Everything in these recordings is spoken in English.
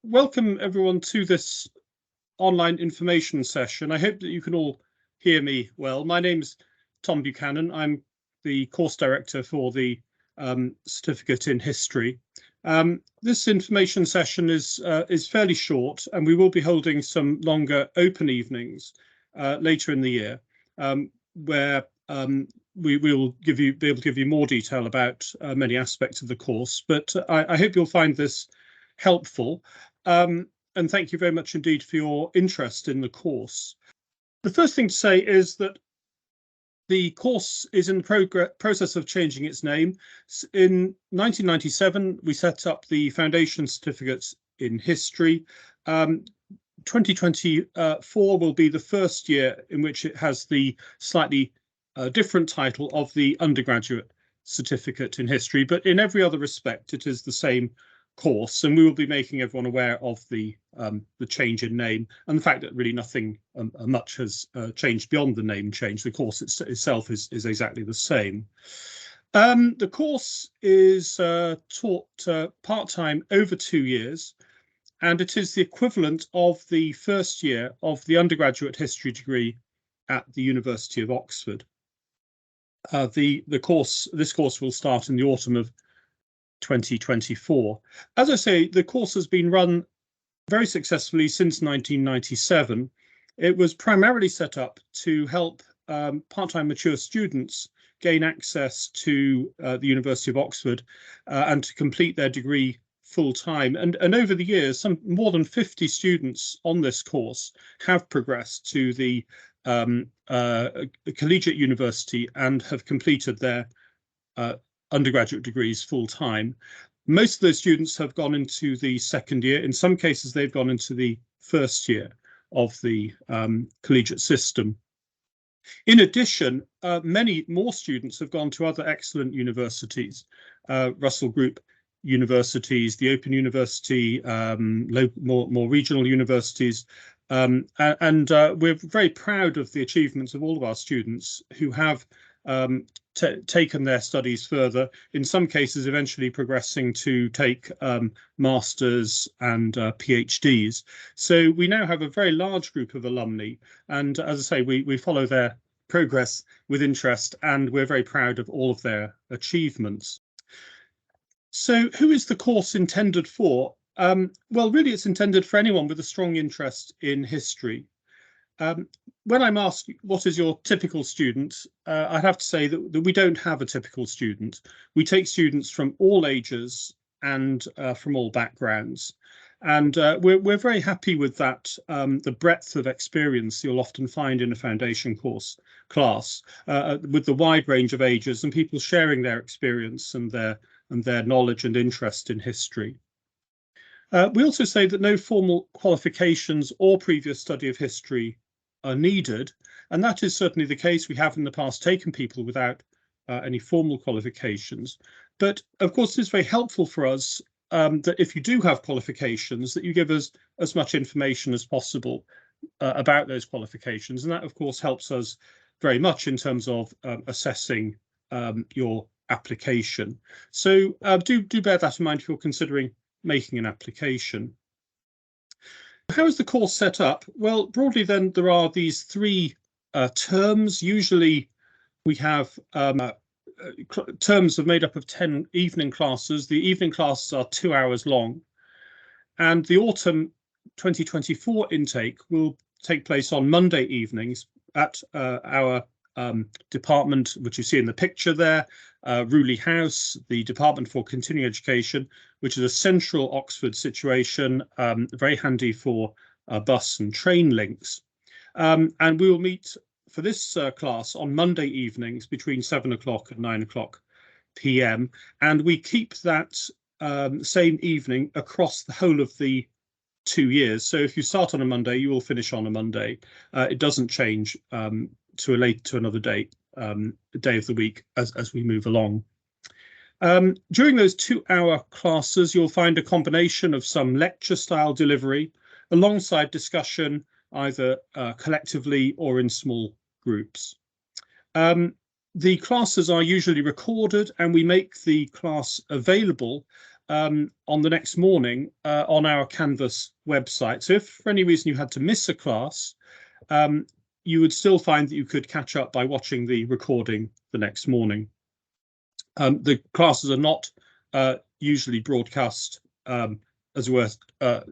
Welcome everyone to this online information session. I hope that you can all hear me well. My name's Tom Buchanan. I'm the course director for the certificate in history. This information session is fairly short, and we will be holding some longer open evenings later in the year, where we will be able to give you more detail about many aspects of the course. But I hope you'll find this helpful. And thank you very much indeed for your interest in the course. The first thing to say is that the course is in the process of changing its name. In 1997, we set up the Foundation Certificates in History. 2024 will be the first year in which it has the slightly different title of the Undergraduate Certificate in History, but in every other respect, it is the same course, and we will be making everyone aware of the change in name and the fact that really nothing much has changed beyond the name change. The course itself is exactly the same. The course is taught part-time over 2 years, and it is the equivalent of the first year of the undergraduate history degree at the University of Oxford. This course will start in the autumn of 2024. As I say, the course has been run very successfully since 1997. It was primarily set up to help part-time mature students gain access to the University of Oxford and to complete their degree full-time. And over the years, more than 50 students on this course have progressed to the collegiate university and have completed their undergraduate degrees full-time. Most of those students have gone into the second year. In some cases, they've gone into the first year of the collegiate system. In addition, many more students have gone to other excellent universities, Russell Group universities, the Open University, more regional universities, and we're very proud of the achievements of all of our students who have taken their studies further, in some cases eventually progressing to take masters and PhDs. So we now have a very large group of alumni, and as I say, we follow their progress with interest, and we're very proud of all of their achievements. So who is the course intended for? Well, really it's intended for anyone with a strong interest in history. When I'm asked what is your typical student, I'd have to say that we don't have a typical student. We take students from all ages and from all backgrounds. And we're very happy with that, the breadth of experience you'll often find in a foundation course class, with the wide range of ages and people sharing their experience and their knowledge and interest in history. We also say that no formal qualifications or previous study of history are needed, and that is certainly the case. We have in the past taken people without any formal qualifications, but of course it's very helpful for us that if you do have qualifications, that you give us as much information as possible about those qualifications, and that of course helps us very much in terms of assessing your application. So do bear that in mind if you're considering making an application. How is the course set up? Well, broadly then, there are these 3 terms. Usually we have terms are made up of 10 evening classes. The evening classes are 2 hours long, and the autumn 2024 intake will take place on Monday evenings at our department, which you see in the picture there, Rewley House, the Department for Continuing Education, which is a central Oxford situation, very handy for bus and train links. And we will meet for this class on Monday evenings between 7 o'clock and 9 o'clock PM. And we keep that same evening across the whole of the 2 years. So if you start on a Monday, you will finish on a Monday. It doesn't change to another day of the week as we move along. During those 2-hour classes, you'll find a combination of some lecture style delivery alongside discussion, either collectively or in small groups. The classes are usually recorded, and we make the class available on the next morning on our Canvas website. So if for any reason you had to miss a class, you would still find that you could catch up by watching the recording the next morning. The classes are not usually broadcast as it were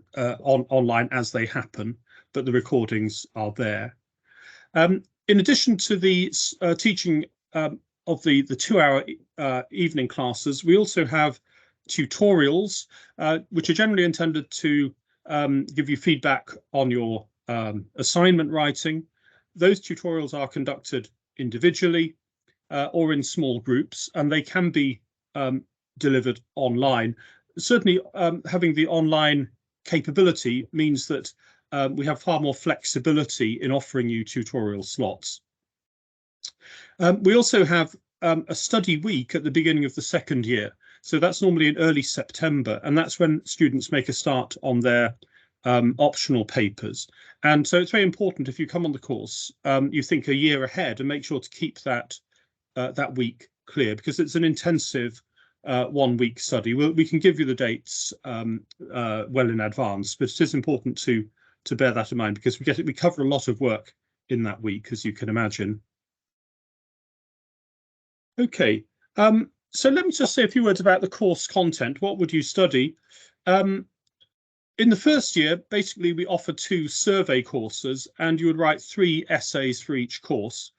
online as they happen, but the recordings are there. In addition to the teaching of the 2-hour evening classes, we also have tutorials, which are generally intended to give you feedback on your assignment writing. Those tutorials are conducted individually or in small groups, and they can be delivered online. Certainly, having the online capability means that we have far more flexibility in offering you tutorial slots. We also have a study week at the beginning of the second year. So that's normally in early September, and that's when students make a start on their optional papers. And so it's very important if you come on the course, you think a year ahead and make sure to keep that week clear, because it's an intensive 1-week study. We can give you the dates well in advance, but it is important to bear that in mind, because we cover a lot of work in that week, as you can imagine. Okay, so let me just say a few words about the course content. What would you study? In the first year, basically, we offer 2 survey courses, and you would write 3 essays for each course.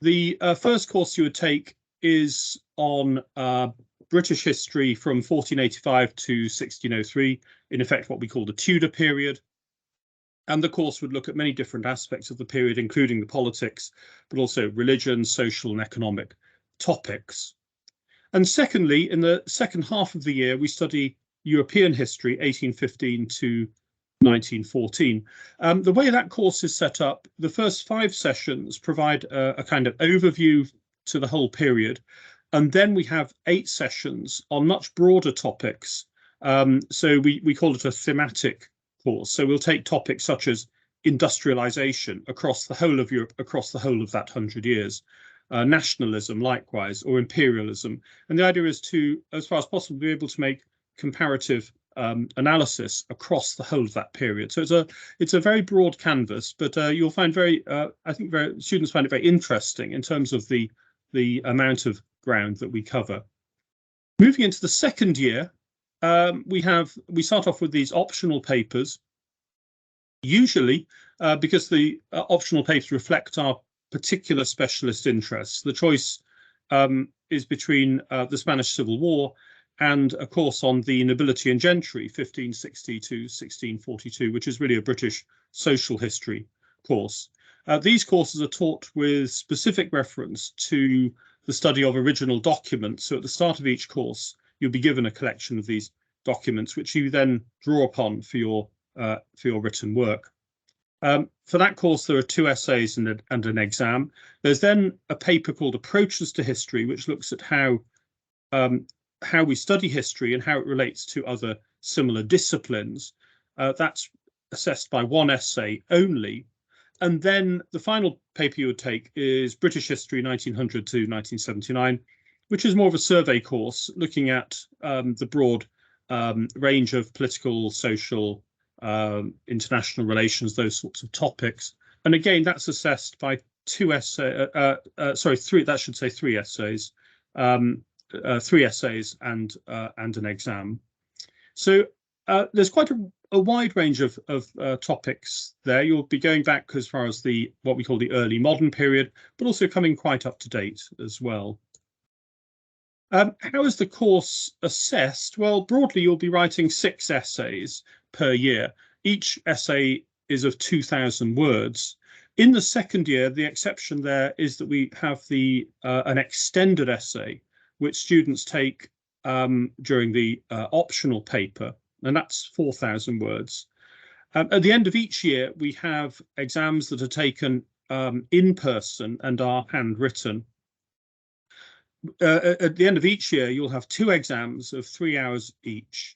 The first course you would take is on British history from 1485 to 1603, in effect what we call the Tudor period. And the course would look at many different aspects of the period, including the politics, but also religion, social and economic topics. And secondly, in the second half of the year, we study European history, 1815 to 1914. The way that course is set up, the first 5 sessions provide a kind of overview to the whole period. And then we have 8 sessions on much broader topics. So we call it a thematic course. So we'll take topics such as industrialization across the whole of Europe, across the whole of that 100 years, nationalism likewise, or imperialism. And the idea is to, as far as possible, be able to make comparative analysis across the whole of that period. So it's a very broad canvas, but you'll find I think students find it very interesting in terms of the amount of ground that we cover. Moving into the second year, we start off with these optional papers. Usually, because the optional papers reflect our particular specialist interests, the choice is between the Spanish Civil War and a course on the nobility and gentry, 1560 to 1642, which is really a British social history course. These courses are taught with specific reference to the study of original documents. So at the start of each course, you'll be given a collection of these documents, which you then draw upon for your written work. For that course, there are 2 essays and an exam. There's then a paper called Approaches to History, which looks at how we study history and how it relates to other similar disciplines. That's assessed by 1 essay only. And then the final paper you would take is British History 1900 to 1979, which is more of a survey course looking at the broad range of political, social, international relations, those sorts of topics. And again, that's assessed by 3 essays. 3 essays, 3 essays and an exam. So there's quite a wide range of topics there. You'll be going back as far as what we call the early modern period, but also coming quite up to date as well. How is the course assessed? Well, broadly, you'll be writing 6 essays per year. Each essay is of 2,000 words. In the second year, the exception there is that we have an extended essay, which students take during the optional paper, and that's 4,000 words. At the end of each year, we have exams that are taken in person and are handwritten. At the end of each year, you'll have 2 exams of 3 hours each,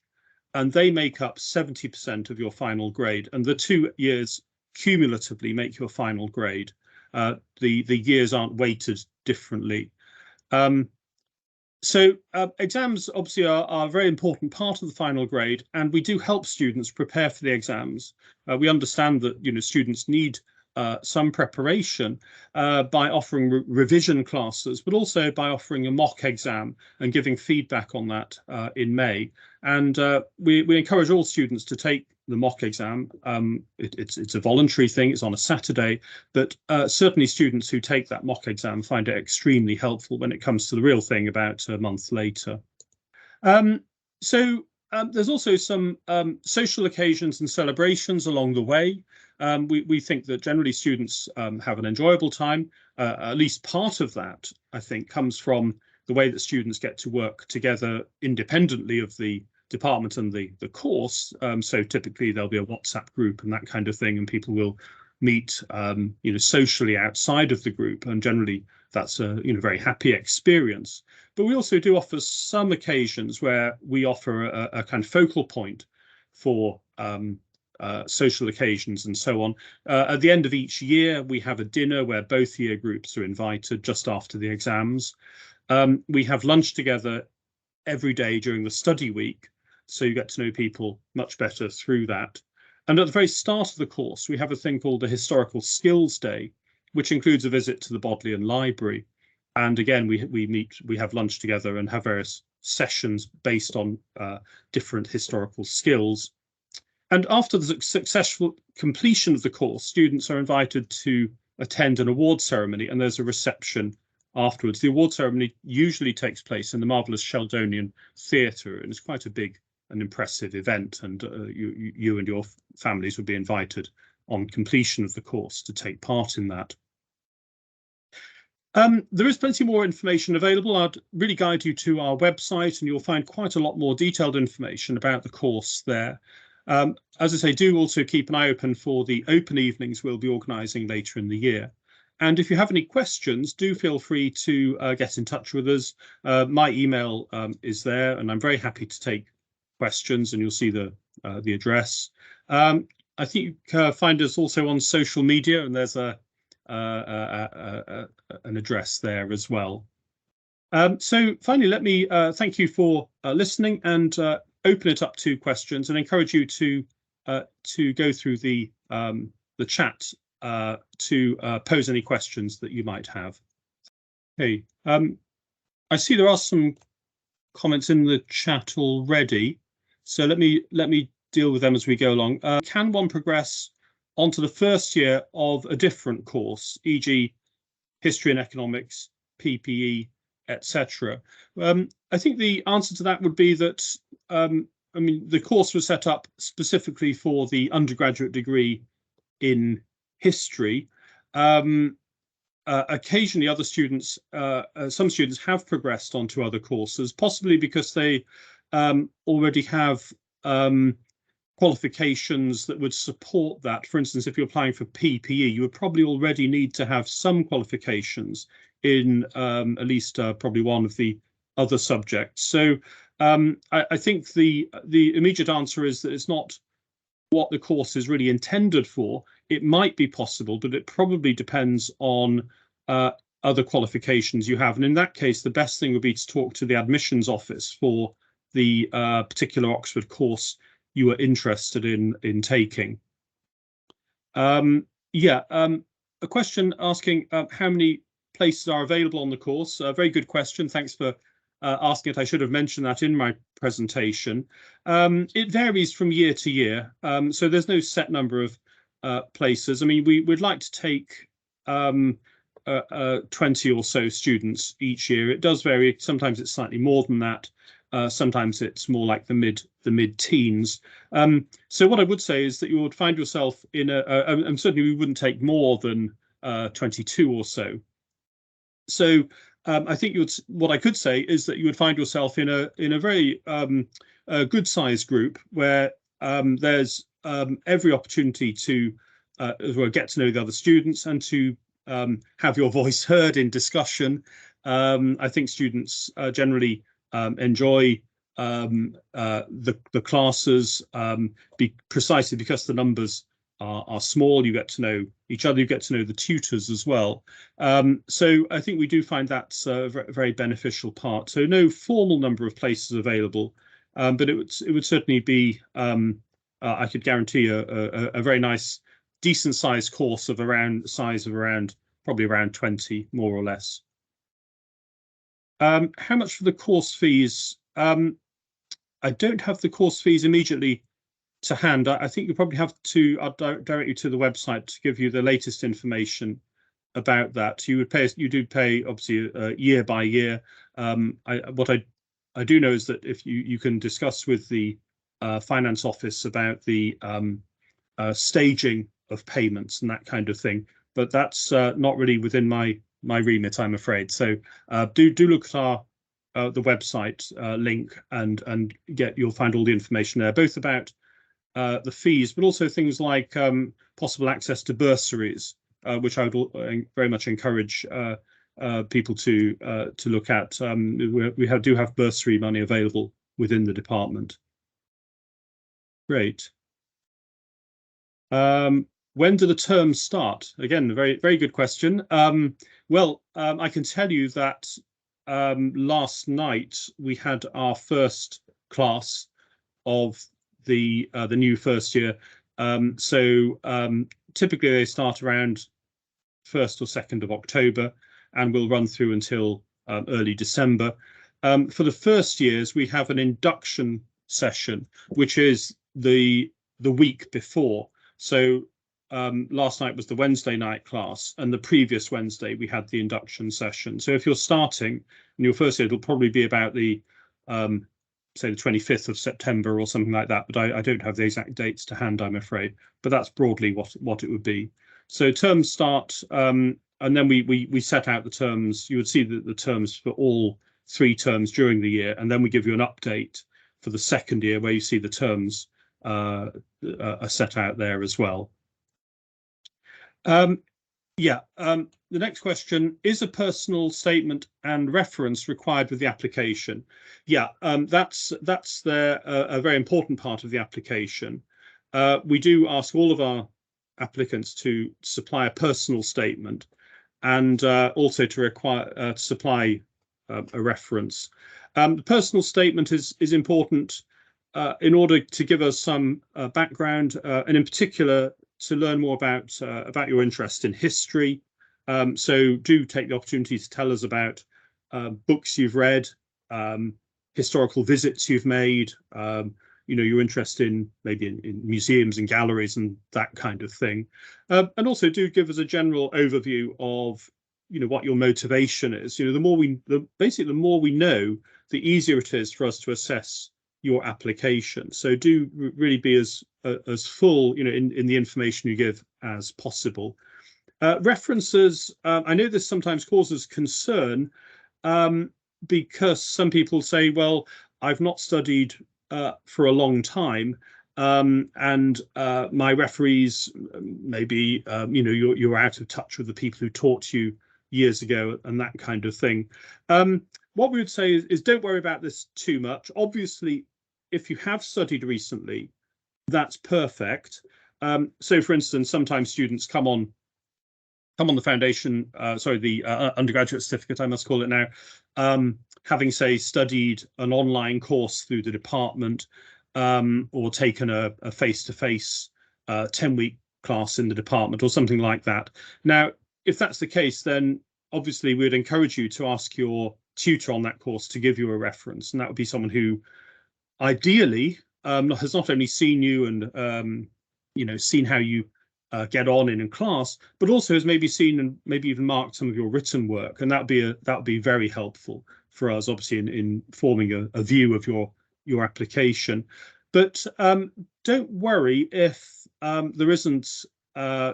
and they make up 70% of your final grade. And the 2 years cumulatively make your final grade. The years aren't weighted differently. So exams obviously are a very important part of the final grade, and we do help students prepare for the exams. We understand that students need some preparation by offering revision classes, but also by offering a mock exam and giving feedback on that in May. And we encourage all students to take the mock exam. It's a voluntary thing, it's on a Saturday, but certainly students who take that mock exam find it extremely helpful when it comes to the real thing about a month later. There's also some social occasions and celebrations along the way. We think that generally students have an enjoyable time. At least part of that, I think, comes from the way that students get to work together independently of the department and the course. So typically there'll be a WhatsApp group and that kind of thing, and people will meet socially outside of the group, and generally that's a very happy experience. But we also do offer some occasions where we offer a kind of focal point for social occasions and so on. At the end of each year, we have a dinner where both year groups are invited just after the exams. We have lunch together every day during the study week, so you get to know people much better through that. And at the very start of the course, we have a thing called the Historical Skills Day, which includes a visit to the Bodleian Library. And again, we have lunch together and have various sessions based on different historical skills. And after the successful completion of the course, students are invited to attend an award ceremony, and there's a reception afterwards. The award ceremony usually takes place in the marvellous Sheldonian Theatre, and it's quite a big and impressive event, and you and your families would be invited on completion of the course to take part in that. There is plenty more information available. I'd really guide you to our website, and you'll find quite a lot more detailed information about the course there. As I say, do also keep an eye open for the open evenings we'll be organising later in the year. And if you have any questions, do feel free to get in touch with us. My email is there, and I'm very happy to take questions, and you'll see the address. I think you can find us also on social media, and there's an address there as well. So finally, let me thank you for listening and open it up to questions, and encourage you to go through the chat to pose any questions that you might have. Okay, I see there are some comments in the chat already, so let me deal with them as we go along. Can one progress onto the first year of a different course, e.g. history and economics, PPE, etc.? I think the answer to that would be that the course was set up specifically for the undergraduate degree in history. Occasionally other students, some students have progressed onto other courses, possibly because they already have qualifications that would support that. For instance, if you're applying for PPE, you would probably already need to have some qualifications in at least probably one of the other subjects. So I think the immediate answer is that it's not what the course is really intended for. It might be possible, but it probably depends on other qualifications you have. And in that case, the best thing would be to talk to the admissions office for the particular Oxford course you are interested in taking. A question asking how many places are available on the course. A very good question. Thanks for asking it. I should have mentioned that in my presentation. It varies from year to year, so there's no set number of places. I mean, we'd like to take 20 or so students each year. It does vary. Sometimes it's slightly more than that. Sometimes it's more like the mid-teens. So what I would say is that you would find yourself in and certainly we wouldn't take more than 22 or so. So I think what I could say is that you would find yourself in a very good sized group where there's every opportunity to get to know the other students and to have your voice heard in discussion. I think students generally enjoy the classes precisely because the numbers are small. You get to know each other. You get to know the tutors as well. So I think we do find that's a very beneficial part. So no formal number of places available, but it would certainly be, I could guarantee a very nice, decent sized course of around probably around 20, more or less. How much for the course fees? I don't have the course fees immediately to hand. I think you probably have to direct you to the website to give you the latest information about that. You do pay obviously year by year. What I do know is that if you can discuss with the finance office about the staging of payments and that kind of thing, but that's not really within my remit, I'm afraid. So do look at our the website link and you'll find all the information there, both about the fees, but also things like possible access to bursaries, which I would very much encourage people to look at. We do have bursary money available within the department. Great. When do the terms start? Again, a very good question. Well, I can tell you that last night we had our first class of the new first year. Typically they start around 1st or 2nd of October and will run through until early December. For the first years, we have an induction session, which is the week before. So last night was the Wednesday night class, and the previous Wednesday we had the induction session. So if you're starting in your first year, it'll probably be about the say the 25th of September or something like that, but I don't have the exact dates to hand, I'm afraid. But that's broadly what it would be. So terms start, and then we set out the terms. You would see the terms for all 3 terms during the year, and then we give you an update for the second year where you see the terms are set out there as well. The next question, is a personal statement and reference required with the application? That's a very important part of the application. We do ask all of our applicants to supply a personal statement and also to supply a reference. The personal statement is important in order to give us some background, and in particular to learn more about your interest in history. So do take the opportunity to tell us about books you've read, historical visits you've made, your interest in maybe in museums and galleries and that kind of thing. And also do give us a general overview of what your motivation is. The more we know, the easier it is for us to assess your application. So do really be as full in the information you give as possible. References, I know this sometimes causes concern because some people say, well, I've not studied for a long time, and my referees maybe you're out of touch with the people who taught you years ago and that kind of thing. What we would say is don't worry about this too much. Obviously, if you have studied recently, that's perfect. So, for instance, sometimes students come on the foundation, the undergraduate certificate, I must call it now, having, say, studied an online course through the department or taken a face-to-face 10-week class in the department or something like that. Now, if that's the case, then obviously we'd encourage you to ask your tutor on that course to give you a reference, and that would be someone who ideally has not only seen you and seen how you get on in class, but also has maybe seen and maybe even marked some of your written work, and that would be very helpful for us, obviously, in forming a view of your application. But don't worry if there isn't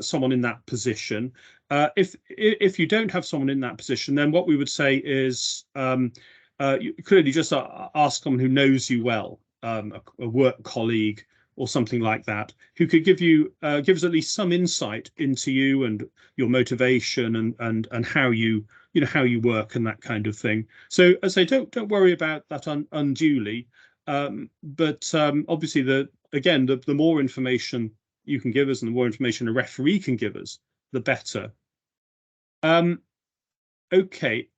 someone in that position. If you don't have someone in that position, then what we would say is you clearly just ask someone who knows you well, a work colleague or something like that, who could give us at least some insight into you and your motivation and how you work and that kind of thing. So as I say, don't worry about that unduly. But obviously, the more information you can give us and the more information a referee can give us, the better. Okay,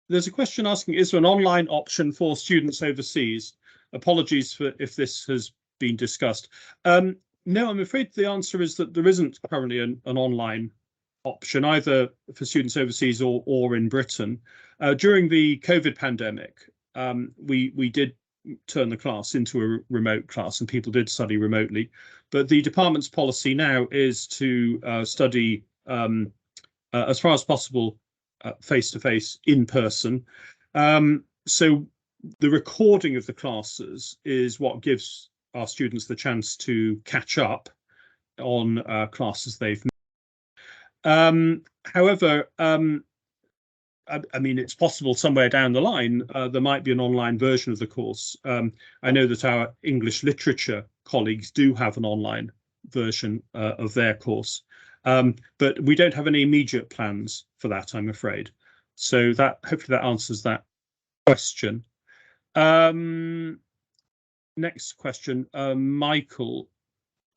there's a question asking, is there an online option for students overseas? Apologies for if this has been discussed. No, I'm afraid the answer is that there isn't currently an online option, either for students overseas or in Britain. During the COVID pandemic, we did turn the class into a remote class and people did study remotely. But the department's policy now is to study as far as possible face-to-face in person. So the recording of the classes is what gives our students the chance to catch up on classes they've missed. However, I mean, it's possible somewhere down the line there might be an online version of the course. I know that our English literature colleagues do have an online version of their course, but we don't have any immediate plans for that, I'm afraid. So that hopefully that answers that question. Next question, Michael.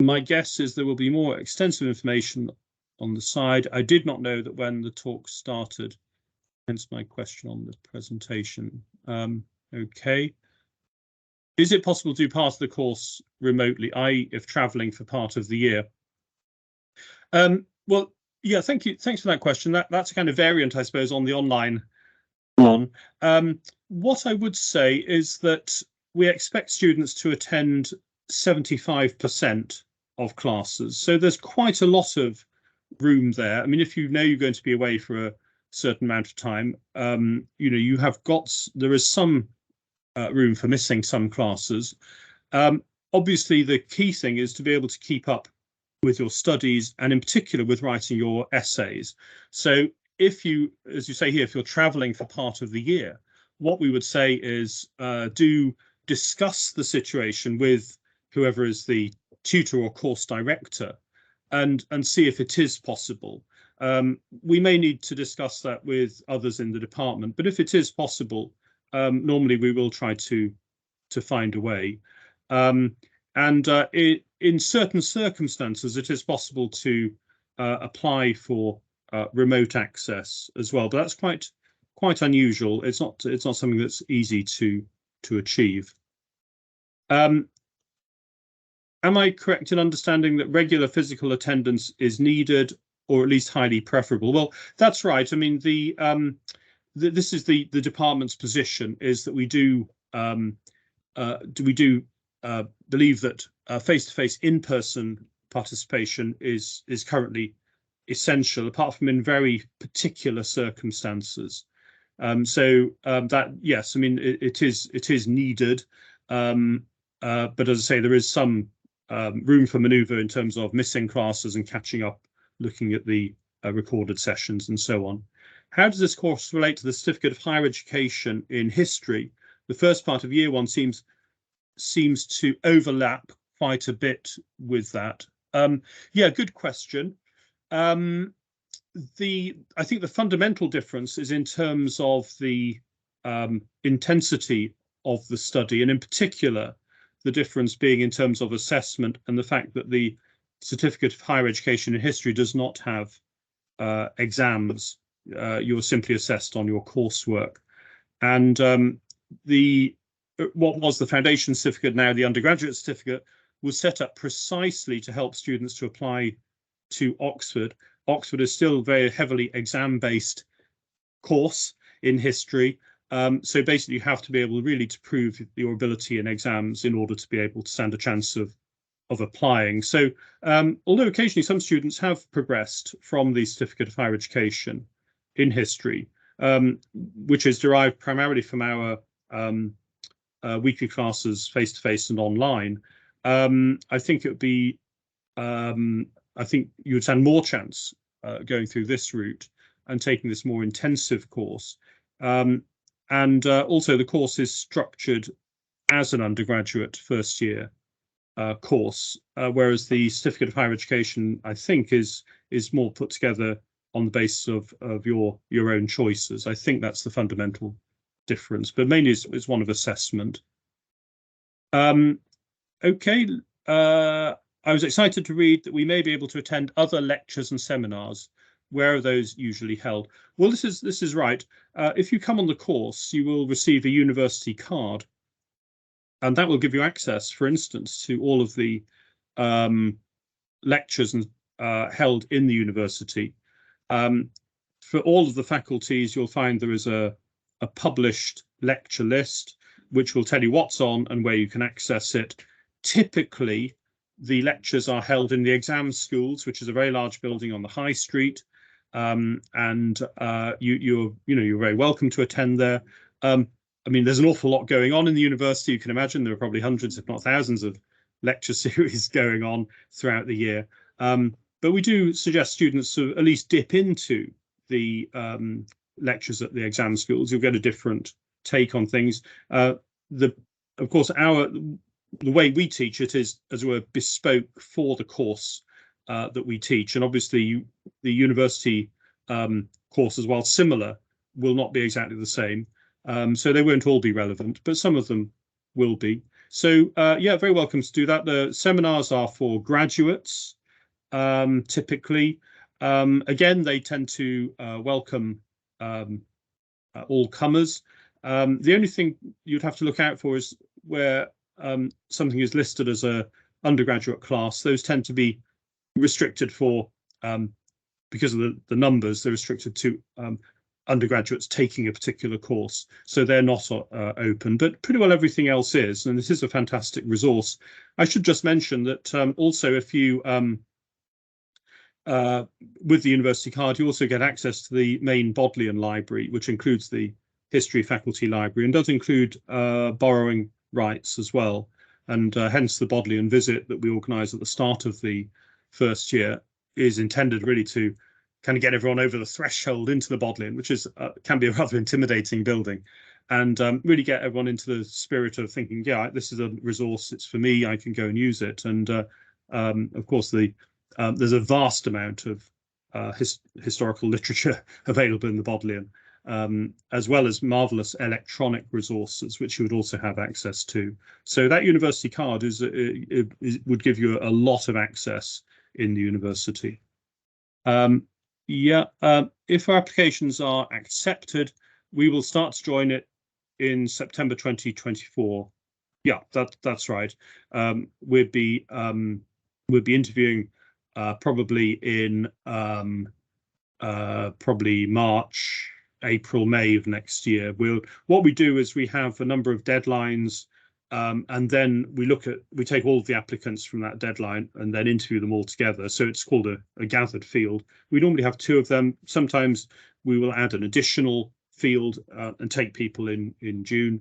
My guess is there will be more extensive information on the side. I did not know that when the talk started, hence my question on the presentation. Okay. Is it possible to do part of the course remotely, i.e. if traveling for part of the year? Well, yeah, thank you. Thanks for that question. That's a kind of variant, I suppose, on the online one. What I would say is that we expect students to attend 75% of classes. So there's quite a lot of room there. I mean, if you know you're going to be away for a certain amount of time, you know, there is some room for missing some classes. Obviously, the key thing is to be able to keep up with your studies and in particular with writing your essays. So if you, as you say here, if you're traveling for part of the year, what we would say is do discuss the situation with whoever is the tutor or course director and see if it is possible. We may need to discuss that with others in the department, but if it is possible, normally we will try to find a way. In certain circumstances, it is possible to apply for remote access as well, but that's quite unusual. It's not something that's easy to achieve. Am I correct in understanding that regular physical attendance is needed, or at least highly preferable? Well, that's right. I mean, this is the department's position, is that we do believe that face-to-face in-person participation is currently essential, apart from in very particular circumstances. That, yes, I mean, it is needed, but as I say, there is some room for manoeuvre in terms of missing classes and catching up, looking at the recorded sessions and so on. How does this course relate to the Certificate of Higher Education in History? The first part of year one seems to overlap quite a bit with that. Yeah, good question. I think the fundamental difference is in terms of the intensity of the study, and in particular, the difference being in terms of assessment and the fact that the Certificate of Higher Education in History does not have exams. You're simply assessed on your coursework. And what was the foundation certificate, now the undergraduate certificate, was set up precisely to help students to apply to Oxford. Oxford is still a very heavily exam-based course in history. So basically you have to be able really to prove your ability in exams in order to be able to stand a chance of applying. So although occasionally some students have progressed from the Certificate of Higher Education in History, which is derived primarily from our weekly classes face-to-face and online, I think it would be, I think you would stand more chance going through this route and taking this more intensive course. Also the course is structured as an undergraduate first year course, whereas the Certificate of Higher Education, I think, is more put together on the basis of your own choices. I think that's the fundamental difference, but mainly it's one of assessment. Okay, I was excited to read that we may be able to attend other lectures and seminars. Where are those usually held? Well, this is right. If you come on the course, you will receive a university card, and that will give you access, for instance, to all of the lectures and held in the university. For all of the faculties, you'll find there is a published lecture list, which will tell you what's on and where you can access it. Typically, the lectures are held in the exam schools, which is a very large building on the high street, and you're very welcome to attend there. I mean, there's an awful lot going on in the university. You can imagine there are probably hundreds, if not thousands, of lecture series going on throughout the year. But we do suggest students to at least dip into the lectures at the exam schools. You'll get a different take on things. Of course, the way we teach it is, as it were, bespoke for the course that we teach. And obviously, the university courses, while similar, will not be exactly the same. So they won't all be relevant, but some of them will be. So yeah, very welcome to do that. The seminars are for graduates, typically. Again, they tend to welcome all comers. The only thing you'd have to look out for is where something is listed as a undergraduate class. Those tend to be restricted for, because of the numbers, they're restricted to undergraduates taking a particular course, so they're not open, but pretty well everything else is, and this is a fantastic resource. I should just mention that also, if you with the university card, you also get access to the main Bodleian library, which includes the history faculty library and does include borrowing rights as well, and hence the Bodleian visit that we organise at the start of the first year is intended really to kind of get everyone over the threshold into the Bodleian, which is can be a rather intimidating building, and really get everyone into the spirit of thinking, yeah, this is a resource, it's for me, I can go and use it. And of course, there's a vast amount of historical literature available in the Bodleian, as well as marvelous electronic resources, which you would also have access to. So that university card would give you a lot of access in the university. If our applications are accepted, we will start to join it in September 2024. Yeah, that's right. We'll be interviewing probably in probably March, April, May of next year. What we do is we have a number of deadlines, and then we take all of the applicants from that deadline and then interview them all together. So it's called a gathered field. We normally have 2 of them. Sometimes we will add an additional field and take people in June.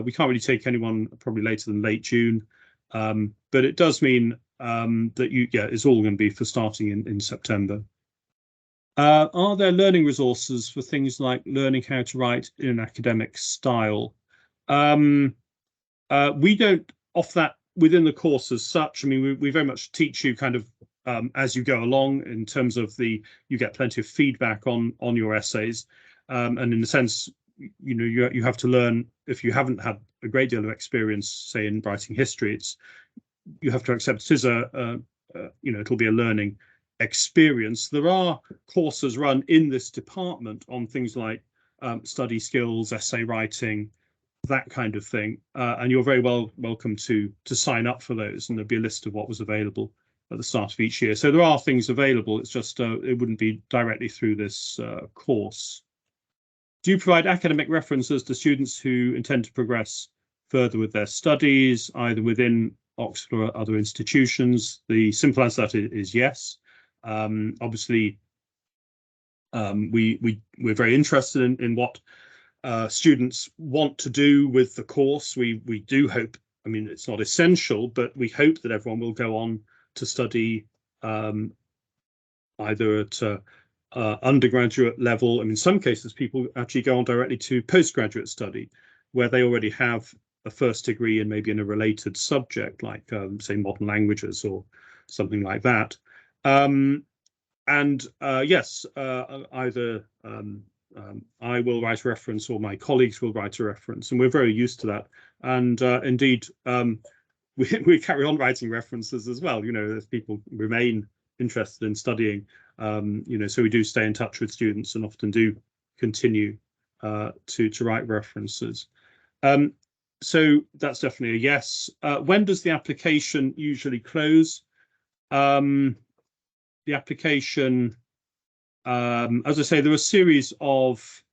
We can't really take anyone probably later than late June, but it does mean that it's all going to be for starting in September. Are there learning resources for things like learning how to write in an academic style? We don't offer that within the course as such. I mean, we very much teach you kind of as you go along, in terms of you get plenty of feedback on your essays, and in a sense, you have to learn. If you haven't had a great deal of experience, say in writing history, you have to accept it is it'll be a learning experience. There are courses run in this department on things like study skills, essay writing, that kind of thing, and you're very welcome to sign up for those, and there'll be a list of what was available at the start of each year. So there are things available, it's just it wouldn't be directly through this course. Do you provide academic references to students who intend to progress further with their studies, either within Oxford or other institutions? The simple answer to that is yes. Obviously, we're very interested in what students want to do with the course. We do hope, I mean, it's not essential, but we hope that everyone will go on to study either at undergraduate level. I mean, in some cases, people actually go on directly to postgraduate study, where they already have a first degree in maybe in a related subject, like say modern languages or something like that. Yes, either I will write a reference or my colleagues will write a reference, and we're very used to that. And indeed, we carry on writing references as well. If people remain interested in studying, so we do stay in touch with students and often do continue to write references. So that's definitely a yes. When does the application usually close? The application, as I say, there are a series of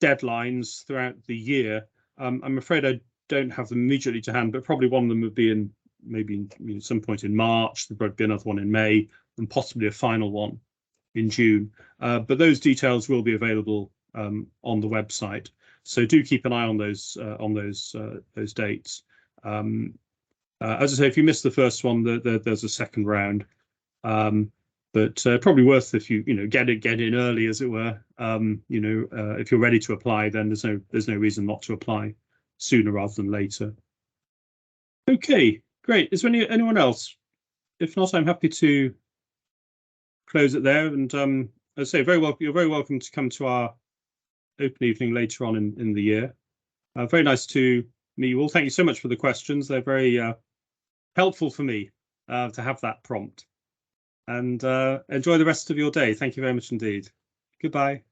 deadlines throughout the year. I'm afraid I don't have them immediately to hand, but probably one of them would be in maybe some point in March. There'd probably be another one in May, and possibly a final one in June. But those details will be available on the website. So do keep an eye on those dates. As I say, if you missed the first one, there's a second round. But probably worth if you get in early, as it were. If you're ready to apply, then there's no reason not to apply sooner rather than later. Okay, great. Is there anyone else? If not, I'm happy to close it there. And as I say, you're very welcome to come to our open evening later on in the year. Very nice to meet you all. Thank you so much for the questions. They're very helpful for me to have that prompt. And enjoy the rest of your day. Thank you very much indeed. Goodbye.